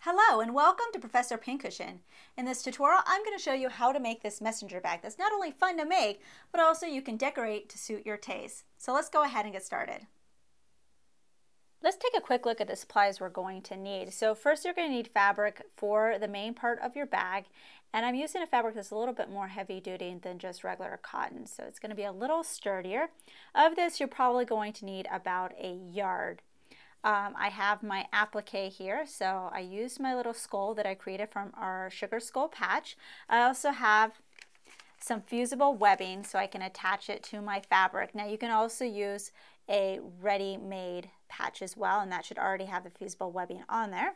Hello and welcome to Professor Pincushion. In this tutorial, I'm going to show you how to make this messenger bag that's not only fun to make, but also you can decorate to suit your taste. So let's go ahead and get started. Let's take a quick look at the supplies we're going to need. So first you're going to need fabric for the main part of your bag, and I'm using a fabric that's a little bit more heavy duty than just regular cotton, so it's going to be a little sturdier. Of this you're probably going to need about a yard. I have my applique here, so I used my little skull that I created from our sugar skull patch. I also have some fusible webbing so I can attach it to my fabric. Now you can also use a ready-made patch as well, and that should already have the fusible webbing on there.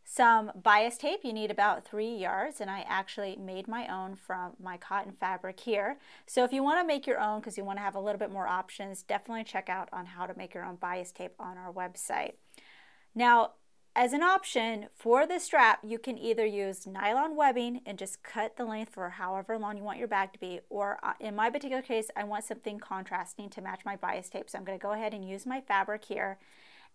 Some bias tape, you need about 3 yards, and I actually made my own from my cotton fabric here. So if you want to make your own because you want to have a little bit more options, definitely check out on how to make your own bias tape on our website. Now, as an option for the strap, you can either use nylon webbing and just cut the length for however long you want your bag to be, or in my particular case, I want something contrasting to match my bias tape. So I'm going to go ahead and use my fabric here,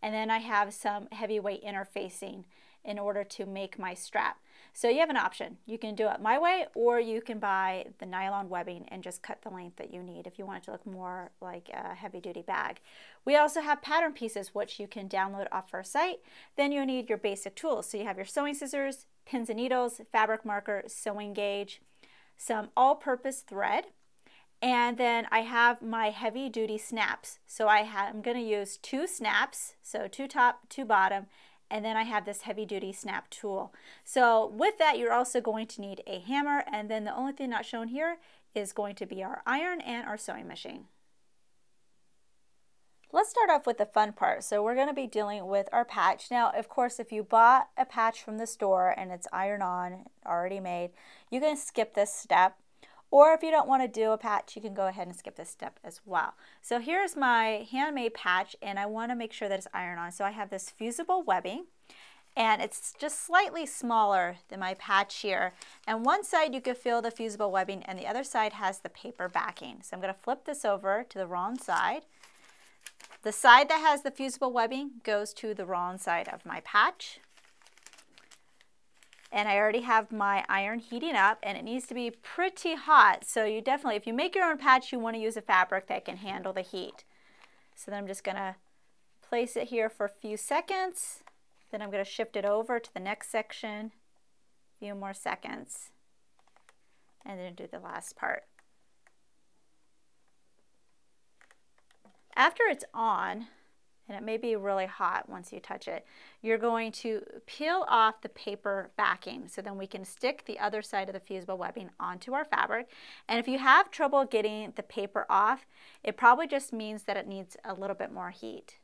and then I have some heavyweight interfacing in order to make my strap. So you have an option. You can do it my way, or you can buy the nylon webbing and just cut the length that you need if you want it to look more like a heavy-duty bag. We also have pattern pieces which you can download off our site. Then you need your basic tools. So you have your sewing scissors, pins and needles, fabric marker, sewing gauge, some all-purpose thread, and then I have my heavy-duty snaps. So I'm going to use 2 snaps, so 2 top, 2 bottom, and then I have this heavy-duty snap tool. So with that, you're also going to need a hammer, and then the only thing not shown here is going to be our iron and our sewing machine. Let's start off with the fun part. So we're going to be dealing with our patch. Now, of course, if you bought a patch from the store and it's iron-on, already made, you can skip this step. Or if you don't want to do a patch, you can go ahead and skip this step as well. So here's my handmade patch, and I want to make sure that it's iron-on. So I have this fusible webbing, and it's just slightly smaller than my patch here. And one side you can feel the fusible webbing, and the other side has the paper backing. So I'm going to flip this over to the wrong side. The side that has the fusible webbing goes to the wrong side of my patch. And I already have my iron heating up, and it needs to be pretty hot. So you definitely, if you make your own patch, you want to use a fabric that can handle the heat. So then I'm just going to place it here for a few seconds. Then I'm going to shift it over to the next section, a few more seconds, and then do the last part. After it's on, and it may be really hot once you touch it, you're going to peel off the paper backing so then we can stick the other side of the fusible webbing onto our fabric. And if you have trouble getting the paper off, it probably just means that it needs a little bit more heat.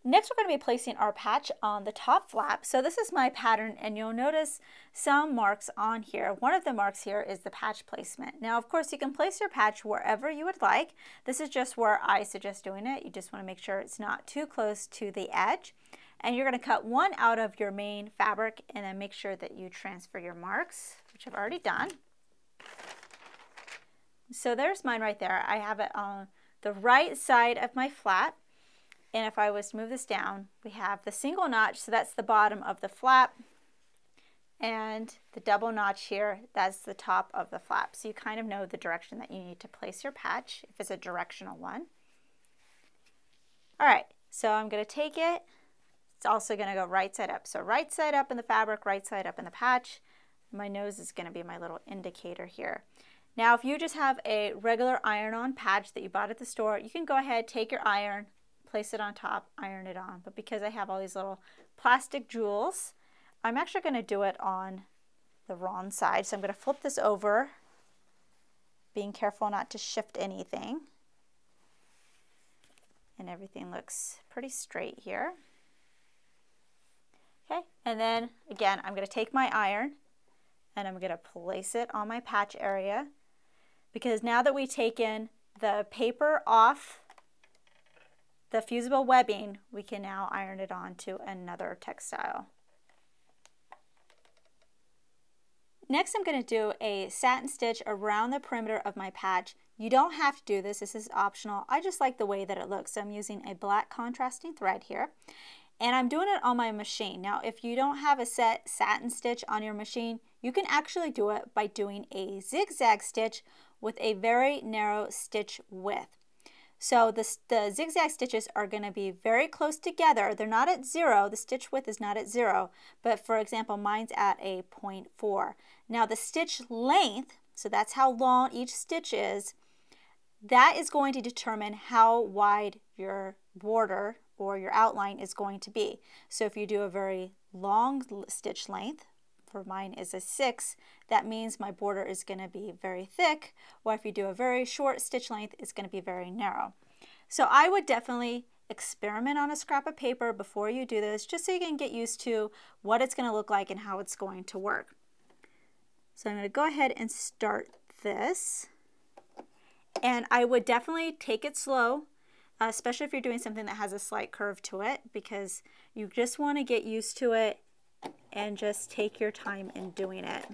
Next, we're going to be placing our patch on the top flap. So this is my pattern, and you'll notice some marks on here. One of the marks here is the patch placement. Now, of course, you can place your patch wherever you would like. This is just where I suggest doing it. You just want to make sure it's not too close to the edge. And you're going to cut one out of your main fabric, and then make sure that you transfer your marks, which I've already done. So there's mine right there. I have it on the right side of my flap. And if I was to move this down, we have the single notch, so that's the bottom of the flap, and the double notch here, that's the top of the flap. So you kind of know the direction that you need to place your patch if it's a directional one. All right, so I'm going to take it. It's also going to go right side up. So right side up in the fabric, right side up in the patch. My nose is going to be my little indicator here. Now, if you just have a regular iron-on patch that you bought at the store, you can go ahead, take your iron, place it on top, iron it on. But because I have all these little plastic jewels, I'm actually going to do it on the wrong side. So I'm going to flip this over, being careful not to shift anything. And everything looks pretty straight here. Okay, and then again, I'm going to take my iron and I'm going to place it on my patch area, because now that we've taken the paper off the fusible webbing, we can now iron it onto another textile. Next, I'm going to do a satin stitch around the perimeter of my patch. You don't have to do this. This is optional. I just like the way that it looks. So I'm using a black contrasting thread here. And I'm doing it on my machine. Now, if you don't have a set satin stitch on your machine, you can actually do it by doing a zigzag stitch with a very narrow stitch width. So the zigzag stitches are going to be very close together. They're not at 0. The stitch width is not at 0, but for example, mine's at a 0.4. Now the stitch length, so that's how long each stitch is, that is going to determine how wide your border or your outline is going to be. So if you do a very long stitch length, for mine is a 6, that means my border is going to be very thick, or if you do a very short stitch length, it's going to be very narrow. So I would definitely experiment on a scrap of paper before you do this, just so you can get used to what it's going to look like and how it's going to work. So I'm going to go ahead and start this, and I would definitely take it slow, especially if you're doing something that has a slight curve to it, because you just want to get used to it and just take your time in doing it.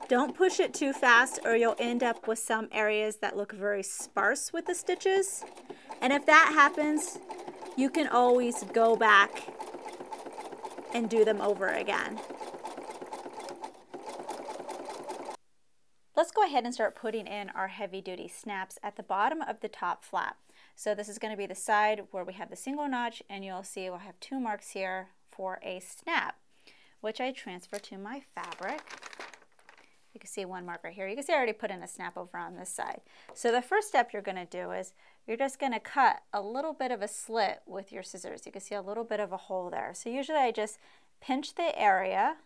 Don't push it too fast or you'll end up with some areas that look very sparse with the stitches. And if that happens, you can always go back and do them over again. Let's go ahead and start putting in our heavy duty snaps at the bottom of the top flap. So this is going to be the side where we have the single notch, and you'll see we'll have 2 marks here for a snap, which I transfer to my fabric. You can see 1 mark right here. You can see I already put in a snap over on this side. So the first step you're going to do is you're just going to cut a little bit of a slit with your scissors. You can see a little bit of a hole there. So usually I just pinch the area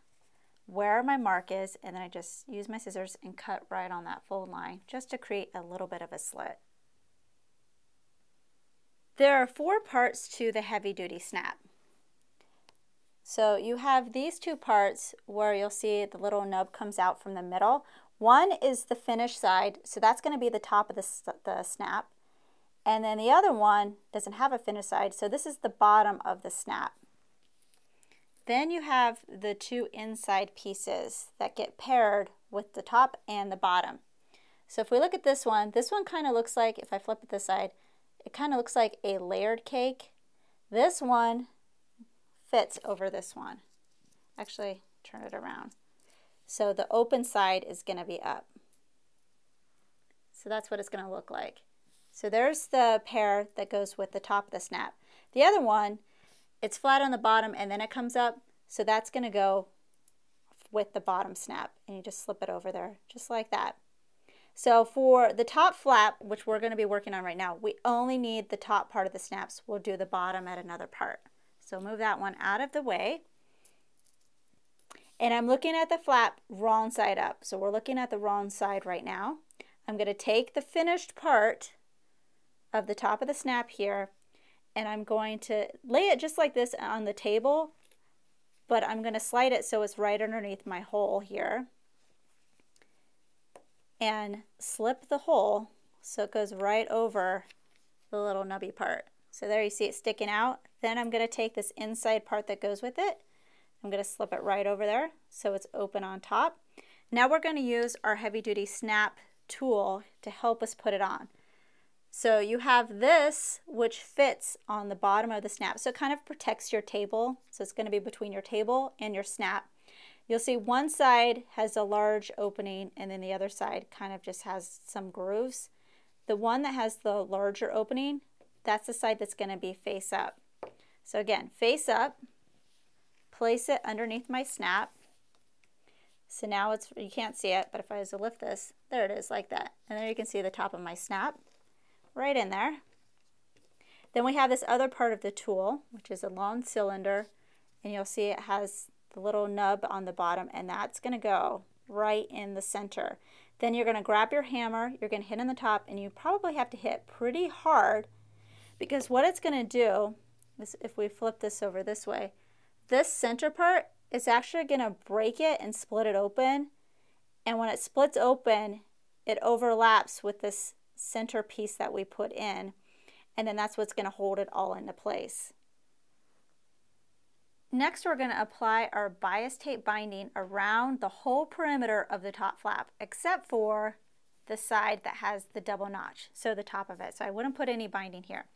where my mark is, and then I just use my scissors and cut right on that fold line just to create a little bit of a slit. There are 4 parts to the heavy duty snap. So you have these 2 parts where you'll see the little nub comes out from the middle. One is the finished side, so that's going to be the top of the snap. And then the other one doesn't have a finished side, so this is the bottom of the snap. Then you have the 2 inside pieces that get paired with the top and the bottom. So if we look at this one kind of looks like, if I flip it this side, it kind of looks like a layered cake. This one fits over this one. Actually, turn it around. So the open side is going to be up. So that's what it's going to look like. So there's the pair that goes with the top of the snap. The other one, it's flat on the bottom and then it comes up, so that's going to go with the bottom snap, and you just slip it over there just like that. So for the top flap, which we're going to be working on right now, we only need the top part of the snaps. We'll do the bottom at another part. So move that one out of the way. And I'm looking at the flap wrong side up. So we're looking at the wrong side right now. I'm going to take the finished part of the top of the snap here, and I'm going to lay it just like this on the table, but I'm going to slide it so it's right underneath my hole here, and slip the hole so it goes right over the little nubby part. So there you see it sticking out. Then I'm going to take this inside part that goes with it. I'm going to slip it right over there so it's open on top. Now we're going to use our heavy duty snap tool to help us put it on. So you have this, which fits on the bottom of the snap. So it kind of protects your table. So it's going to be between your table and your snap. You'll see one side has a large opening and then the other side kind of just has some grooves. The one that has the larger opening, that's the side that's going to be face up. So again, face up, place it underneath my snap. So now it's, you can't see it, but if I was to lift this, there it is like that. And there you can see the top of my snap right in there. Then we have this other part of the tool, which is a long cylinder, and you'll see it has the little nub on the bottom, and that's going to go right in the center. Then you're going to grab your hammer, you're going to hit on the top, and you probably have to hit pretty hard, because what it's going to do is, if we flip this over this way, this center part is actually going to break it and split it open, and when it splits open, it overlaps with this center piece that we put in, and then that's what's going to hold it all into place. Next, we're going to apply our bias tape binding around the whole perimeter of the top flap, except for the side that has the double notch, so the top of it. So I wouldn't put any binding here.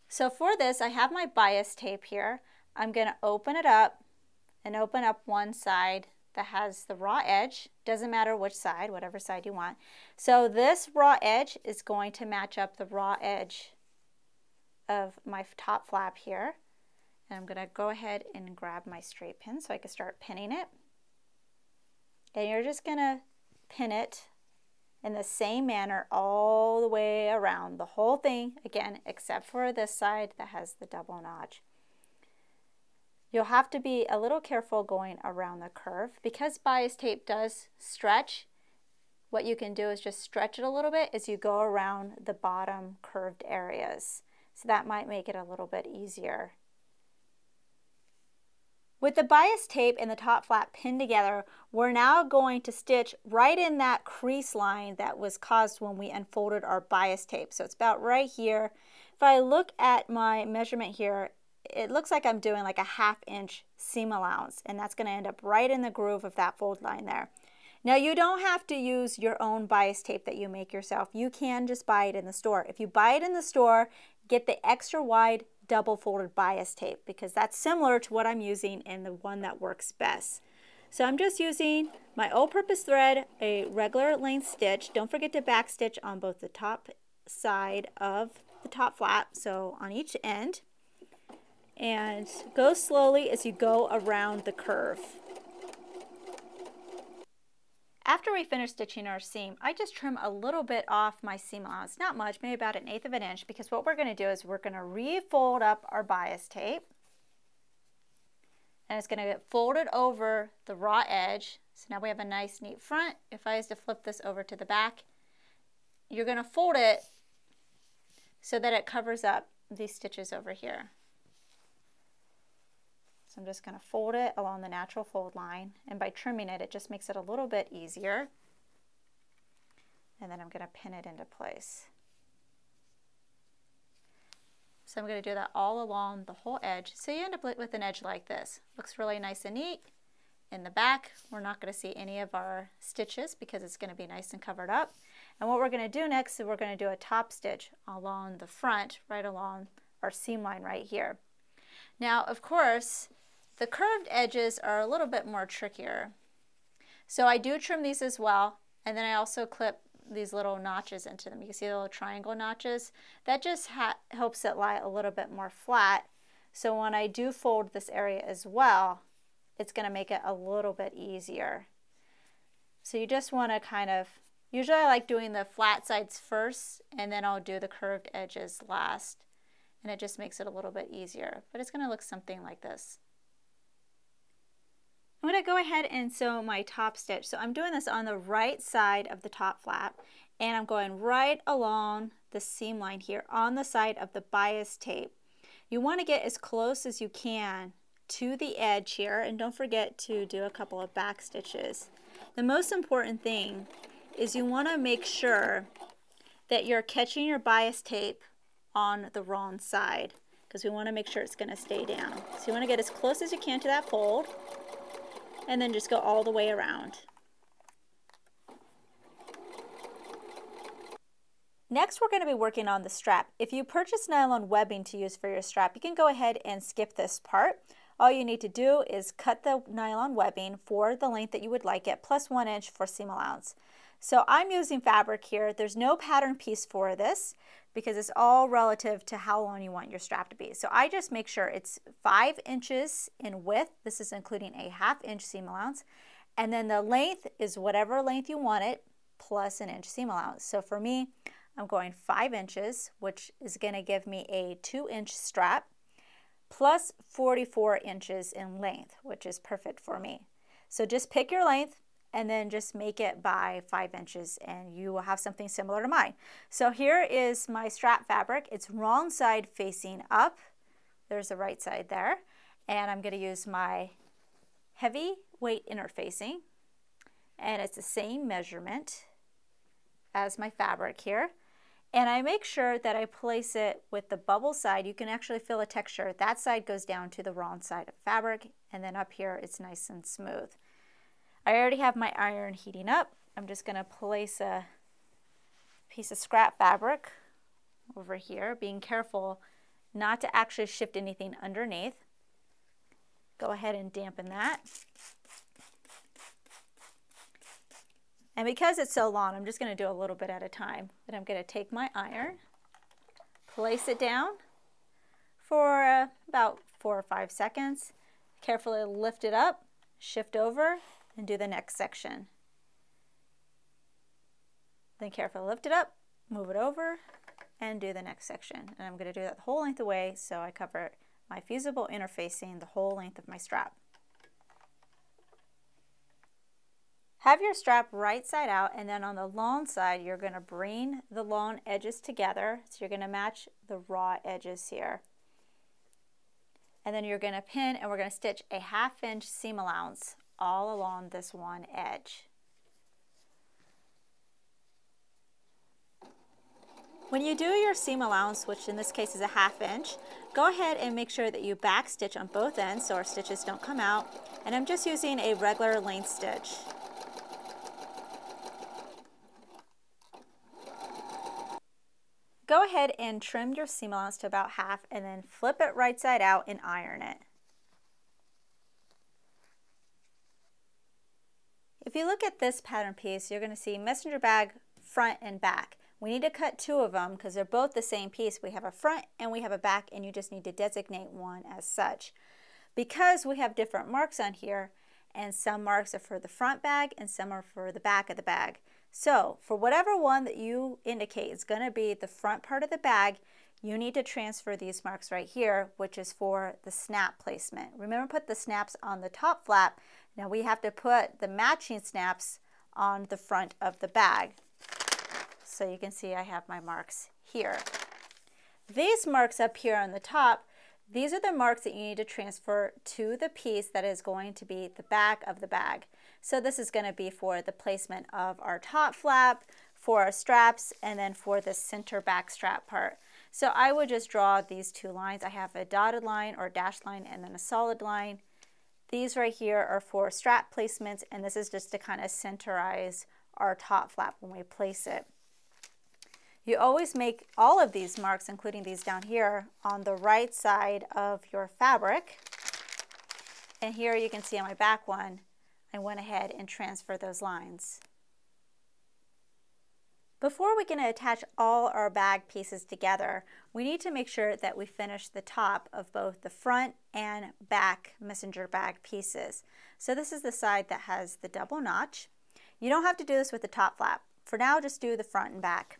So for this, I have my bias tape here. I'm going to open it up and open up one side that has the raw edge. Doesn't matter which side, whatever side you want. So this raw edge is going to match up the raw edge of my top flap here. And I'm going to go ahead and grab my straight pin so I can start pinning it. And you're just going to pin it in the same manner all the way around the whole thing, again, except for this side that has the double notch. You'll have to be a little careful going around the curve. Because bias tape does stretch, what you can do is just stretch it a little bit as you go around the bottom curved areas. So that might make it a little bit easier. With the bias tape and the top flap pinned together, we're now going to stitch right in that crease line that was caused when we unfolded our bias tape. So it's about right here. If I look at my measurement here, it looks like I'm doing like a 1/2 inch seam allowance, and that's going to end up right in the groove of that fold line there. Now you don't have to use your own bias tape that you make yourself. You can just buy it in the store. If you buy it in the store, get the extra wide double folded bias tape, because that's similar to what I'm using in the one that works best. So I'm just using my all-purpose thread, a regular length stitch. Don't forget to back stitch on both the top side of the top flap, so on each end. And go slowly as you go around the curve. After we finish stitching our seam, I just trim a little bit off my seam allowance, not much, maybe about 1/8 of an inch, because what we're going to do is we're going to refold up our bias tape, and it's going to get folded over the raw edge. So now we have a nice neat front. If I was to flip this over to the back, you're going to fold it so that it covers up these stitches over here. So I'm just going to fold it along the natural fold line, and by trimming it, it just makes it a little bit easier. And then I'm going to pin it into place. So I'm going to do that all along the whole edge. So you end up with an edge like this. Looks really nice and neat. In the back, we're not going to see any of our stitches because it's going to be nice and covered up. And what we're going to do next is we're going to do a top stitch along the front, right along our seam line right here. Now, of course, the curved edges are a little bit more trickier. So I do trim these as well, and then I also clip these little notches into them. You can see the little triangle notches. That just helps it lie a little bit more flat. So when I do fold this area as well, it's going to make it a little bit easier. So you just want to kind of, usually I like doing the flat sides first, and then I'll do the curved edges last. And it just makes it a little bit easier. But it's going to look something like this. I'm going to go ahead and sew my top stitch. So I'm doing this on the right side of the top flap, and I'm going right along the seam line here on the side of the bias tape. You want to get as close as you can to the edge here, and don't forget to do a couple of back stitches. The most important thing is you want to make sure that you're catching your bias tape on the wrong side, because we want to make sure it's going to stay down. So you want to get as close as you can to that fold, and then just go all the way around. Next, we're going to be working on the strap. If you purchase nylon webbing to use for your strap, you can go ahead and skip this part. All you need to do is cut the nylon webbing for the length that you would like it, plus 1 inch for seam allowance. So I'm using fabric here. There's no pattern piece for this because it's all relative to how long you want your strap to be. So I just make sure it's 5 inches in width. This is including a 1/2 inch seam allowance. And then the length is whatever length you want it, plus 1 inch seam allowance. So for me, I'm going 5 inches, which is going to give me a 2 inch strap, plus 44 inches in length, which is perfect for me. So just pick your length and then just make it by 5 inches, and you will have something similar to mine. So here is my strap fabric. It's wrong side facing up. There's the right side there. And I'm going to use my heavy weight interfacing, and it's the same measurement as my fabric here. And I make sure that I place it with the bubble side. You can actually feel the texture. That side goes down to the wrong side of fabric, and then up here it's nice and smooth. I already have my iron heating up. I'm just going to place a piece of scrap fabric over here, being careful not to actually shift anything underneath. Go ahead and dampen that. And because it's so long, I'm just going to do a little bit at a time. Then I'm going to take my iron, place it down for about 4 or 5 seconds. Carefully lift it up, shift over, and do the next section. Then carefully lift it up, move it over, and do the next section. And I'm going to do that the whole length of the way, so I cover my fusible interfacing the whole length of my strap. Have your strap right side out, and then on the long side you're going to bring the long edges together. So you're going to match the raw edges here. And then you're going to pin, and we're going to stitch a 1/2 inch seam allowance all along this one edge. When you do your seam allowance, which in this case is a 1/2 inch, go ahead and make sure that you back stitch on both ends so our stitches don't come out. And I'm just using a regular length stitch. Go ahead and trim your seam allowance to about half, and then flip it right side out and iron it. If you look at this pattern piece, you're going to see messenger bag front and back. We need to cut 2 of them because they're both the same piece. We have a front and we have a back, and you just need to designate one as such. Because we have different marks on here, and some marks are for the front bag and some are for the back of the bag. So for whatever one that you indicate is going to be the front part of the bag, you need to transfer these marks right here, which is for the snap placement. Remember, put the snaps on the top flap. Now we have to put the matching snaps on the front of the bag. So you can see I have my marks here. These marks up here on the top, these are the marks that you need to transfer to the piece that is going to be the back of the bag. So this is going to be for the placement of our top flap, for our straps, and then for the center back strap part. So I would just draw these 2 lines. I have a dotted line or dashed line and then a solid line. These right here are for strap placements, and this is just to kind of centerize our top flap when we place it. You always make all of these marks, including these down here, on the right side of your fabric. And here you can see on my back one, I went ahead and transferred those lines. Before we can attach all our bag pieces together, we need to make sure that we finish the top of both the front and back messenger bag pieces. So this is the side that has the double notch. You don't have to do this with the top flap. For now, just do the front and back.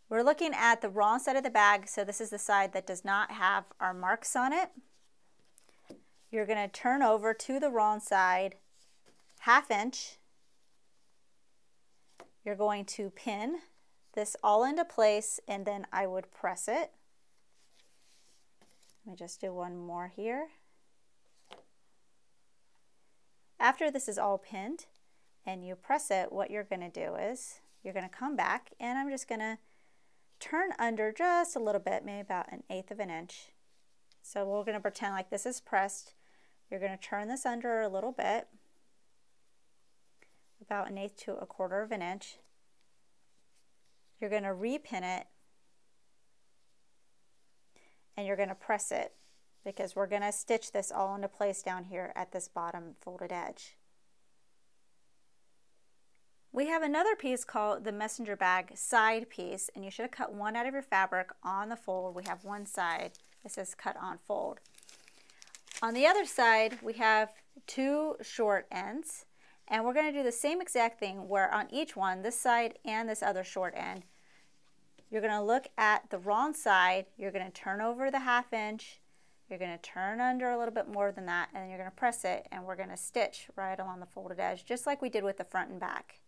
We're looking at the wrong side of the bag, so this is the side that does not have our marks on it. You're going to turn over to the wrong side, 1/2 inch. You're going to pin this all into place, and then I would press it. Let me just do one more here. After this is all pinned and you press it, what you're going to do is you're going to come back, and I'm just going to turn under just a little bit, maybe about 1/8 of an inch. So we're going to pretend like this is pressed. You're going to turn this under a little bit, about 1/8 to 1/4 of an inch. You're going to repin it, and you're going to press it because we're going to stitch this all into place down here at this bottom folded edge. We have another piece called the messenger bag side piece, and you should have cut one out of your fabric on the fold. We have one side that says cut on fold. On the other side, we have 2 short ends, and we're going to do the same exact thing where on each one, this side and this other short end, you're going to look at the wrong side, you're going to turn over the 1/2 inch, you're going to turn under a little bit more than that, and then you're going to press it, and we're going to stitch right along the folded edge, just like we did with the front and back.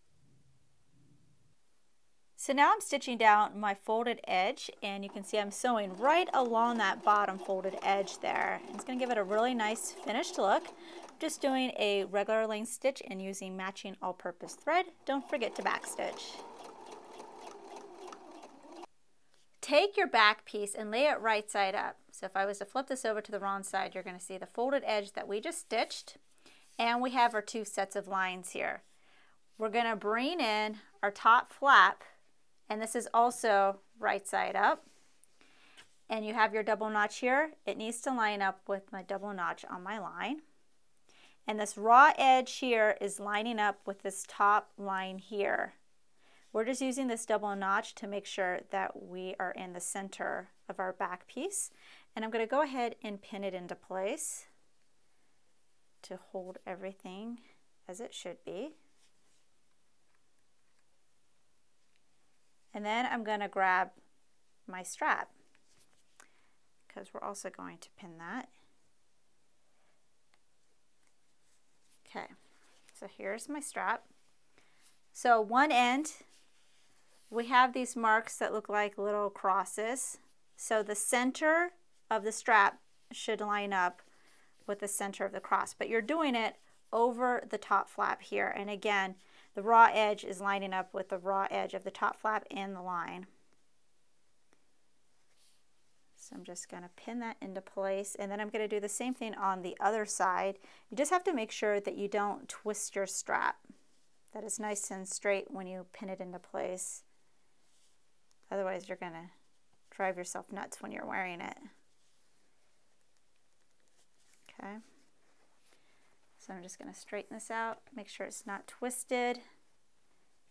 So now I'm stitching down my folded edge, and you can see I'm sewing right along that bottom folded edge there. And it's going to give it a really nice finished look. I'm just doing a regular length stitch and using matching all-purpose thread. Don't forget to backstitch. Take your back piece and lay it right side up. So if I was to flip this over to the wrong side, you're going to see the folded edge that we just stitched, and we have our 2 sets of lines here. We're going to bring in our top flap, and this is also right side up. and you have your double notch here, it needs to line up with my double notch on my line. And this raw edge here is lining up with this top line here. We're just using this double notch to make sure that we are in the center of our back piece. And I'm going to go ahead and pin it into place to hold everything as it should be. And then I'm going to grab my strap, because we're also going to pin that. Okay, so here's my strap. So one end, we have these marks that look like little crosses. So the center of the strap should line up with the center of the cross, but you're doing it over the top flap here. And again, the raw edge is lining up with the raw edge of the top flap and the line. So I'm just going to pin that into place, and then I'm going to do the same thing on the other side. You just have to make sure that you don't twist your strap, that it's nice and straight when you pin it into place. Otherwise you're going to drive yourself nuts when you're wearing it. Okay, so I'm just going to straighten this out, make sure it's not twisted.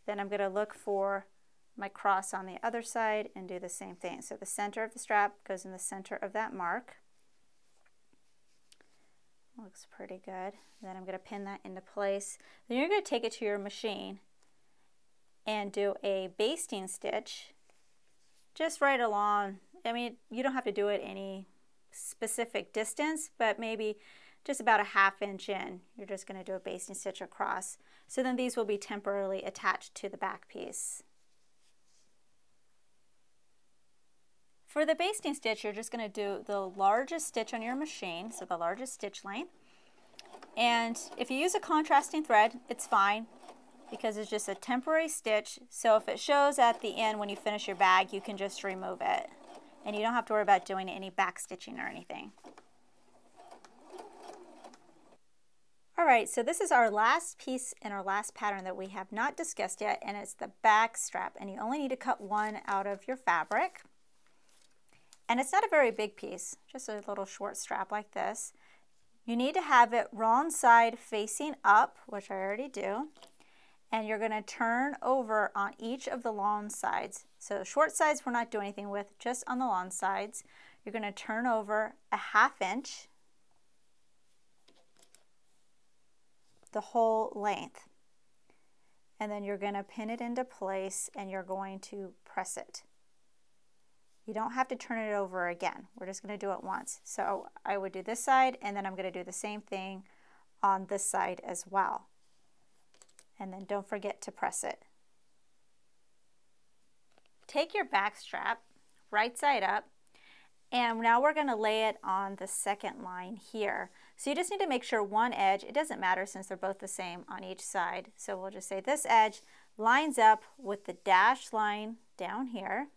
Then I'm going to look for my cross on the other side and do the same thing. So the center of the strap goes in the center of that mark. Looks pretty good. Then I'm going to pin that into place. Then you're going to take it to your machine and do a basting stitch just right along. I mean, you don't have to do it any specific distance, but maybe just about a ½ inch in. You're just going to do a basting stitch across. So then these will be temporarily attached to the back piece. For the basting stitch, you're just going to do the largest stitch on your machine, so the largest stitch length. And if you use a contrasting thread, it's fine because it's just a temporary stitch. So if it shows at the end when you finish your bag, you can just remove it. And you don't have to worry about doing any back stitching or anything. All right, so this is our last piece in our last pattern that we have not discussed yet, and it's the back strap. And you only need to cut one out of your fabric. And it's not a very big piece, just a little short strap like this. You need to have it wrong side facing up, which I already do. And you're going to turn over on each of the long sides. So short sides we're not doing anything with, just on the long sides. You're going to turn over a ½ inch the whole length. And then you're going to pin it into place and you're going to press it. You don't have to turn it over again. We're just going to do it once. So I would do this side, and then I'm going to do the same thing on this side as well. And then don't forget to press it. Take your back strap, right side up, and now we're going to lay it on the second line here. So you just need to make sure one edge, it doesn't matter since they're both the same on each side. So we'll just say this edge lines up with the dashed line down here.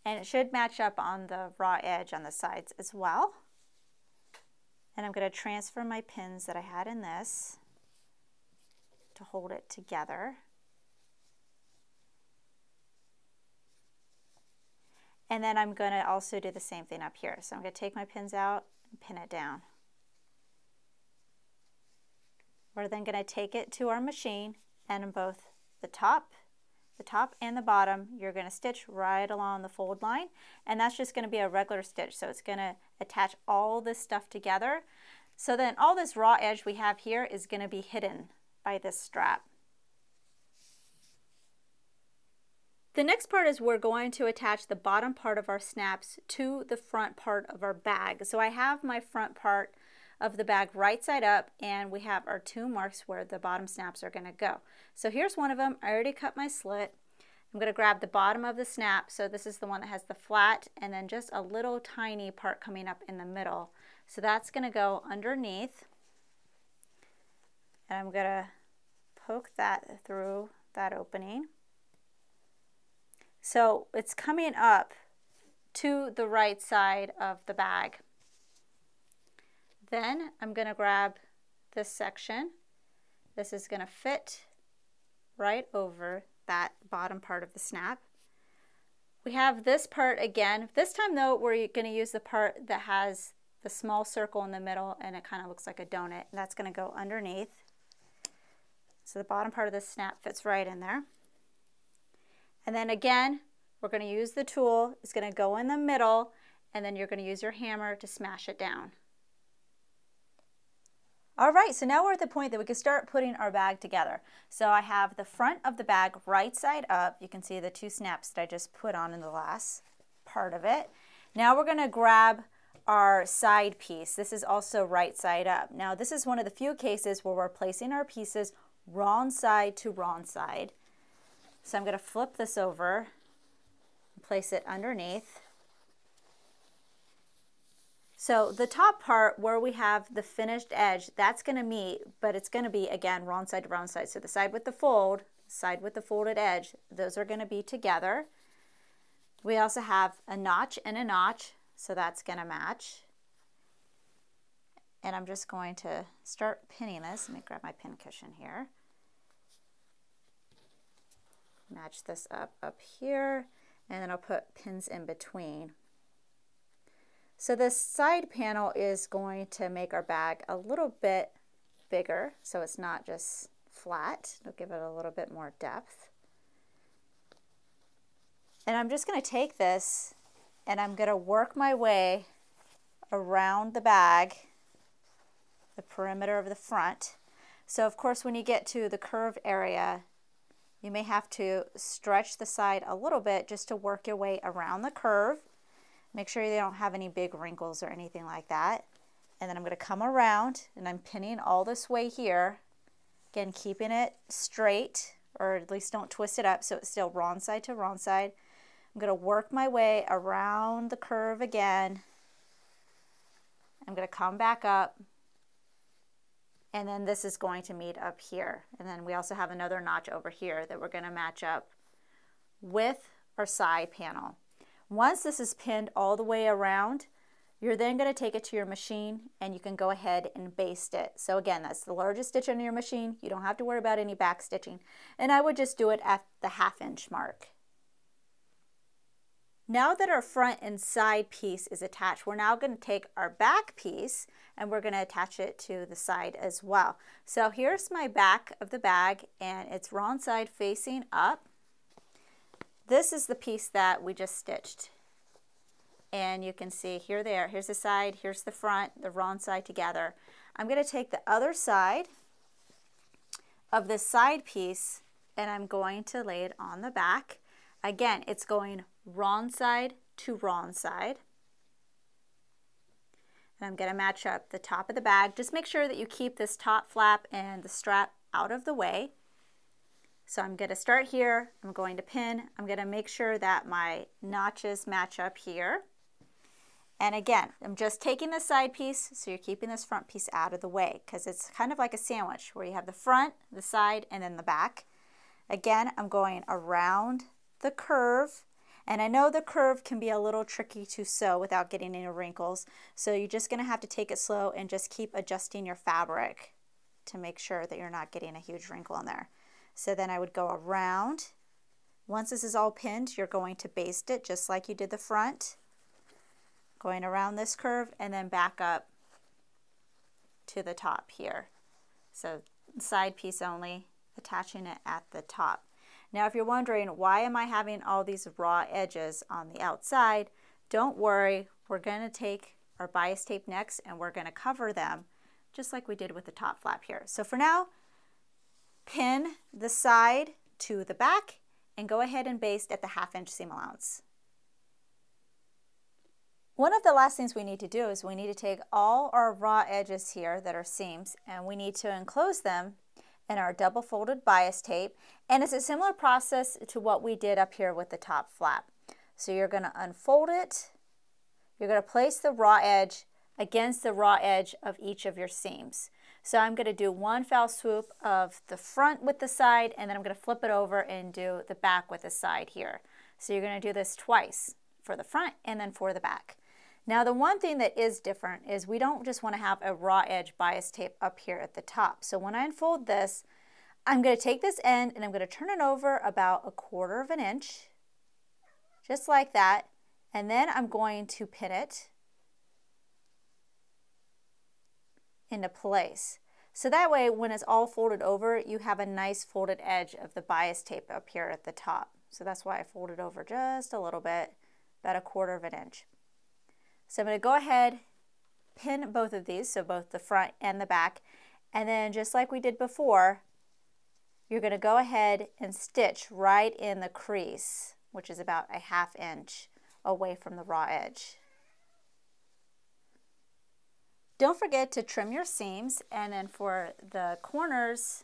And it should match up on the raw edge on the sides as well. And I'm going to transfer my pins that I had in this to hold it together. And then I'm going to also do the same thing up here. So I'm going to take my pins out and pin it down. We're then going to take it to our machine, and in both the top and the bottom, you're going to stitch right along the fold line, and that's just going to be a regular stitch. So it's going to attach all this stuff together. So then all this raw edge we have here is going to be hidden by this strap. The next part is we're going to attach the bottom part of our snaps to the front part of our bag. So I have my front part of the bag right side up, and we have our 2 marks where the bottom snaps are going to go. So here's one of them. I already cut my slit. I'm going to grab the bottom of the snap. So this is the one that has the flat and then just a little tiny part coming up in the middle. So that's going to go underneath, and I'm going to poke that through that opening. So it's coming up to the right side of the bag. Then I'm going to grab this section. This is going to fit right over that bottom part of the snap. We have this part again. This time though, we're going to use the part that has the small circle in the middle and it kind of looks like a donut. And that's going to go underneath. So the bottom part of the snap fits right in there. And then again, we're going to use the tool. It's going to go in the middle and then you're going to use your hammer to smash it down. All right, so now we're at the point that we can start putting our bag together. So I have the front of the bag right side up. You can see the two snaps that I just put on in the last part of it. Now we're going to grab our side piece. This is also right side up. Now this is one of the few cases where we're placing our pieces wrong side to wrong side. So I'm going to flip this over and place it underneath. So the top part where we have the finished edge, that's going to meet, but it's going to be, again, wrong side to wrong side. So the side with the fold, side with the folded edge, those are going to be together. We also have a notch and a notch, so that's going to match. And I'm just going to start pinning this. Let me grab my pin cushion here. Match this up here, and then I'll put pins in between. So this side panel is going to make our bag a little bit bigger, so it's not just flat. It'll give it a little bit more depth. And I'm just going to take this and I'm going to work my way around the bag, the perimeter of the front. So of course when you get to the curved area, you may have to stretch the side a little bit just to work your way around the curve. Make sure you don't have any big wrinkles or anything like that. And then I'm going to come around and I'm pinning all this way here. Again, keeping it straight, or at least don't twist it up so it's still wrong side to wrong side. I'm going to work my way around the curve again. I'm going to come back up. And then this is going to meet up here. And then we also have another notch over here that we're going to match up with our side panel. Once this is pinned all the way around, you're then going to take it to your machine and you can go ahead and baste it. So again, that's the largest stitch on your machine. You don't have to worry about any back stitching. And I would just do it at the 1/2 inch mark. Now that our front and side piece is attached, we're now going to take our back piece and we're going to attach it to the side as well. So here's my back of the bag and it's wrong side facing up. This is the piece that we just stitched. And you can see here they are. Here's the side, here's the front, the wrong side together. I'm going to take the other side of this side piece and I'm going to lay it on the back. Again, it's going wrong side to wrong side. And I'm going to match up the top of the bag. Just make sure that you keep this top flap and the strap out of the way. So I'm going to start here, I'm going to pin, I'm going to make sure that my notches match up here. And again, I'm just taking the side piece, so you're keeping this front piece out of the way because it's kind of like a sandwich where you have the front, the side, and then the back. Again, I'm going around the curve, and I know the curve can be a little tricky to sew without getting any wrinkles, so you're just going to have to take it slow and just keep adjusting your fabric to make sure that you're not getting a huge wrinkle in there. So then I would go around. Once this is all pinned, you're going to baste it just like you did the front. Going around this curve and then back up to the top here. So side piece only, attaching it at the top. Now if you're wondering why am I having all these raw edges on the outside, don't worry, we're going to take our bias tape next and we're going to cover them just like we did with the top flap here. So for now, pin the side to the back and go ahead and baste at the 1/2 inch seam allowance. One of the last things we need to do is we need to take all our raw edges here that are seams and we need to enclose them in our double folded bias tape, and it's a similar process to what we did up here with the top flap. So you're going to unfold it, you're going to place the raw edge against the raw edge of each of your seams. So I'm going to do one foul swoop of the front with the side, and then I'm going to flip it over and do the back with the side here. So you're going to do this twice, for the front and then for the back. Now the one thing that is different is we don't just want to have a raw edge bias tape up here at the top. So when I unfold this, I'm going to take this end and I'm going to turn it over about 1/4 inch, just like that. And then I'm going to pin it into place. So that way, when it's all folded over, you have a nice folded edge of the bias tape up here at the top. So that's why I folded over just a little bit, about 1/4 of an inch. So I'm going to go ahead, pin both of these, so both the front and the back, and then just like we did before, you're going to go ahead and stitch right in the crease, which is about 1/2 inch away from the raw edge. Don't forget to trim your seams, and then for the corners,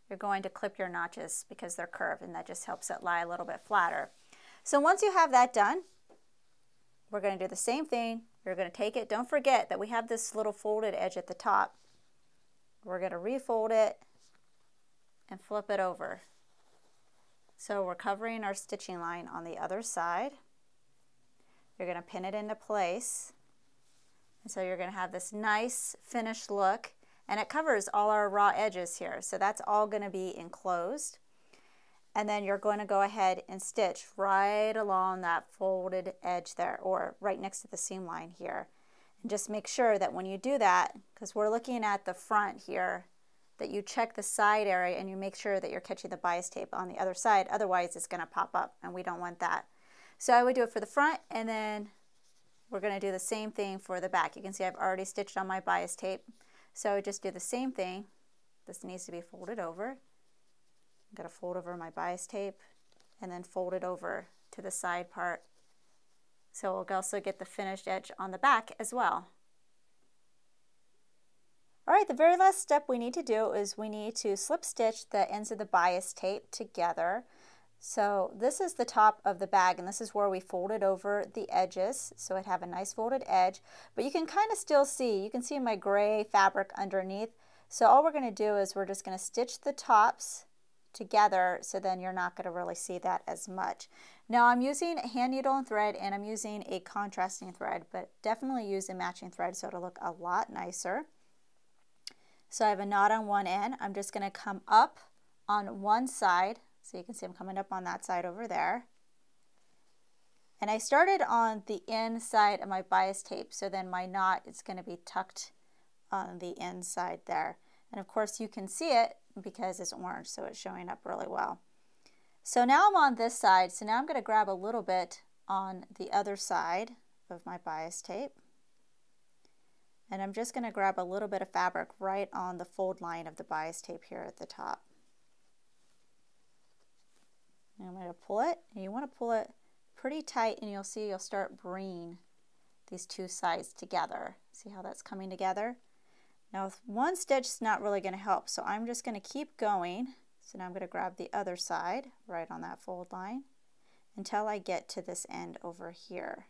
you're going to clip your notches because they're curved, and that just helps it lie a little bit flatter. So once you have that done, we're going to do the same thing. You're going to take it. Don't forget that we have this little folded edge at the top. We're going to refold it and flip it over. So we're covering our stitching line on the other side. You're going to pin it into place. And so you're going to have this nice finished look, and it covers all our raw edges here. So that's all going to be enclosed. And then you're going to go ahead and stitch right along that folded edge there, or right next to the seam line here. And just make sure that when you do that, because we're looking at the front here, that you check the side area and you make sure that you're catching the bias tape on the other side. Otherwise, it's going to pop up, and we don't want that. So I would do it for the front, and then we're going to do the same thing for the back. You can see I've already stitched on my bias tape. So just do the same thing. This needs to be folded over. I'm going to fold over my bias tape and then fold it over to the side part. So we'll also get the finished edge on the back as well. All right, the very last step we need to do is we need to slip stitch the ends of the bias tape together. So this is the top of the bag, and this is where we folded over the edges, so it'd have a nice folded edge. But you can kind of still see, you can see my gray fabric underneath. So all we're going to do is we're just going to stitch the tops together, so then you're not going to really see that as much. Now I'm using a hand needle and thread, and I'm using a contrasting thread, but definitely use a matching thread so it'll look a lot nicer. So I have a knot on one end. I'm just going to come up on one side. So you can see I'm coming up on that side over there. And I started on the inside of my bias tape, so then my knot is going to be tucked on the inside there. And of course you can see it because it's orange, so it's showing up really well. So now I'm on this side, so now I'm going to grab a little bit on the other side of my bias tape. And I'm just going to grab a little bit of fabric right on the fold line of the bias tape here at the top. And I'm going to pull it, and you want to pull it pretty tight, and you'll see you'll start bringing these two sides together. See how that's coming together? Now with one stitch is not really going to help, so I'm just going to keep going. So now I'm going to grab the other side right on that fold line until I get to this end over here.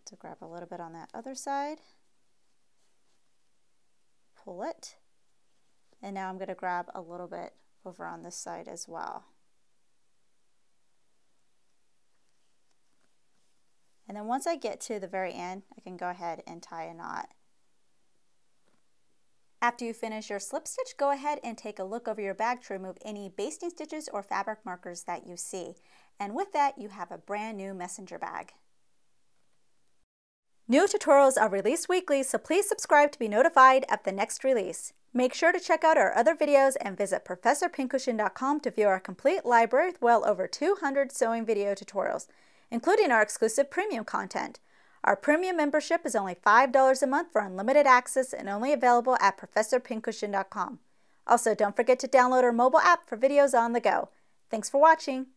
So grab a little bit on that other side, pull it, and now I'm going to grab a little bit over on this side as well. And then once I get to the very end, I can go ahead and tie a knot. After you finish your slip stitch, go ahead and take a look over your bag to remove any basting stitches or fabric markers that you see. And with that, you have a brand new messenger bag. New tutorials are released weekly, so please subscribe to be notified of the next release. Make sure to check out our other videos and visit ProfessorPincushion.com to view our complete library with well over 200 sewing video tutorials, including our exclusive premium content. Our premium membership is only $5 a month for unlimited access and only available at ProfessorPincushion.com. Also, don't forget to download our mobile app for videos on the go. Thanks for watching.